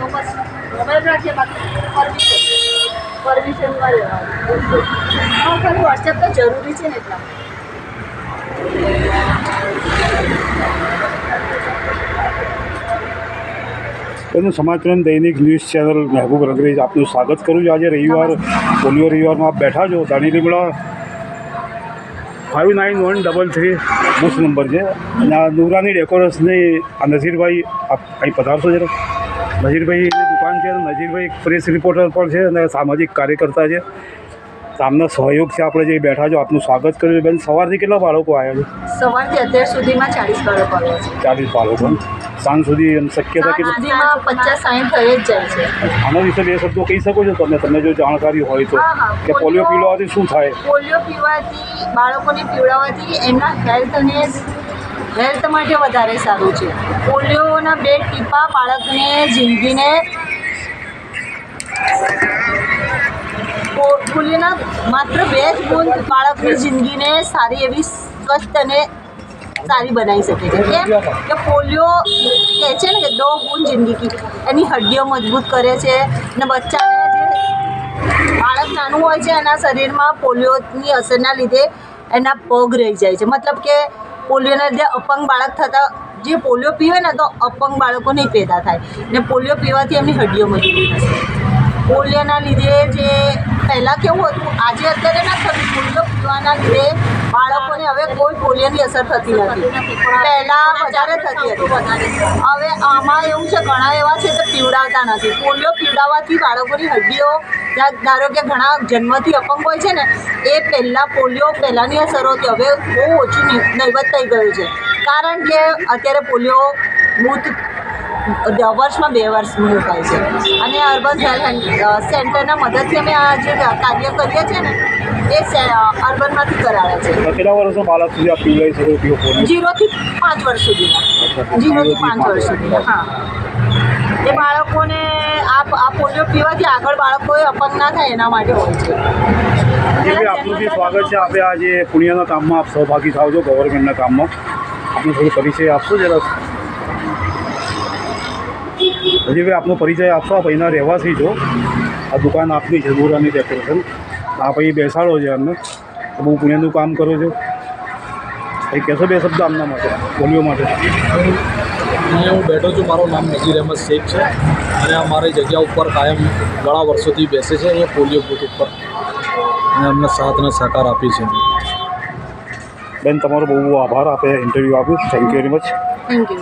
તો બસ મોબાઈલ રાખીએ બાકી પરમિશનમાં રહેવાનું. હા ખરું વોટ્સએપ તો જરૂરી છે ને એટલા. એનું સમાચાર દૈનિક ન્યૂઝ ચેનલ મહેબૂબ રંગરેજ આપનું સ્વાગત કરું છું. આજે રવિવાર પોલિયો રવિવારમાં આપ બેઠા છો. દાણી લીમડા 5913 બુથ નંબર છે અને આ નુરાની ડેકોરેશનની આ નઝીરભાઈ આપ અહીં પધારશો જરા. નઝીરભાઈની દુકાન છે. નઝીરભાઈ પ્રેસ રિપોર્ટર પણ છે અને સામાજિક કાર્યકર્તા છે. સામનો સહયોગ છે. આપણે જે બેઠા છો આપનું સ્વાગત કર્યું છે. બેન, સવારથી કેટલા બાળકો આવ્યા છે? સવારથી અત્યાર સુધીમાં 40 બાળકો આવ્યા છે. 40 બાળકો. સાંજ સુધી એમ શક્યતા કેટલી? સુધીમાં 50-60 થઈ જ જાય છે. આના વિશે બે શબ્દો કહી શકો છો તમે જો જાણકારી હોય તો, કે પોલિયો પીવડાવવાથી શું થાય? પોલિયો પીવાથી બાળકોને પીવડાવવાથી એમના હેલ્થ માટે વધારે સારું છે. પોલિયોના 2 ટીપા બાળકને જિંદગીને પોલિયોના માત્ર 2 જ બૂંદ બાળકની જિંદગીને સારી એવી સ્વસ્થ અને સારી બનાવી શકે છે. કેમ કે પોલિયો કહે છે ને કે 2 બૂંદ જિંદગી કી, એની હડ્ડીઓ મજબૂત કરે છે અને બચ્ચાને જે બાળક નાનું હોય છે એના શરીરમાં પોલિયોની અસરના લીધે એના પગ રહી જાય છે. મતલબ કે પોલિયોના લીધે અપંગ બાળક થતાં જે પોલિયો પીવે ને તો અપંગ બાળકો નહીં પેદા થાય ને પોલિયો પીવાથી એમની હડ્ડીઓ મજબૂત થશે. પોલિયોના લીધે જે પહેલાં કેવું હતું, આજે અત્યારે ના થતું. પોલિયો પીવાના લીધે બાળકોને હવે કોઈ પોલિયોની અસર થતી નથી. પહેલાં વધારે થતી હતી. હવે આમાં એવું છે, ઘણા એવા છે કે પીવડાવતા નથી. પોલિયો પીવડાવવાથી બાળકોની હડ્ડીઓ, ધારો કે ઘણા જન્મથી અપંગ હોય છે ને, એ પહેલાંની અસર હતી. હવે બહુ ઓછું નહીવત થઈ ગયું છે. કારણ કે અત્યારે પોલિયો બૂથ વર્ષમાં 2 વર્ષ મુકાય છે અને અર્બન હેલ્થ સેન્ટરના મદદથી અમે આ જે કાર્ય કરીએ છીએ ને એ અર્બનમાંથી કરાવે છે. કેટલા વર્ષનો બાળક સુધી આપ પીવડાવી શકો છો? 0 થી 5 વર્ષ સુધીના. 0 થી 5 વર્ષ સુધીના. હા, એ બાળકોને આ પોલિયો પીવાથી આગળ બાળકોએ અપંગ ના થાય એના માટે હોય છે. આપનું બી સ્વાગત છે. આપણે આજે પુણ્યના કામમાં આપ સહભાગી થાવ છો, ગવર્મેન્ટના કામમાં. આપનો થોડો પરિચય આપશો જરા? હજી આપનો પરિચય આપશો. આપ અહીંના રહેવાસી છો. આ દુકાન આપની છે, નુરાની ડેકોરેશન. આપ અહીં બેસાડો છે અમને, બહુ પુણ્યનું કામ કરો છો. અહીં કહેશો 2 શબ્દ આમના માટે, પોલિયો માટે? અહીંયા હું બેઠો છું. મારું નામ નઝીર અહેમદ શેખ છે અને અમારી જગ્યા ઉપર કાયમ ઘણા વર્ષોથી બેસે છે અહીંયા પોલિયો બૂથ ઉપર અને અમને સાથ અને સહકાર આપી છે. બેન, તમારો બહુ બહુ આભાર. આપે ઇન્ટરવ્યૂ આપ્યું. Thank you very much. Thank you.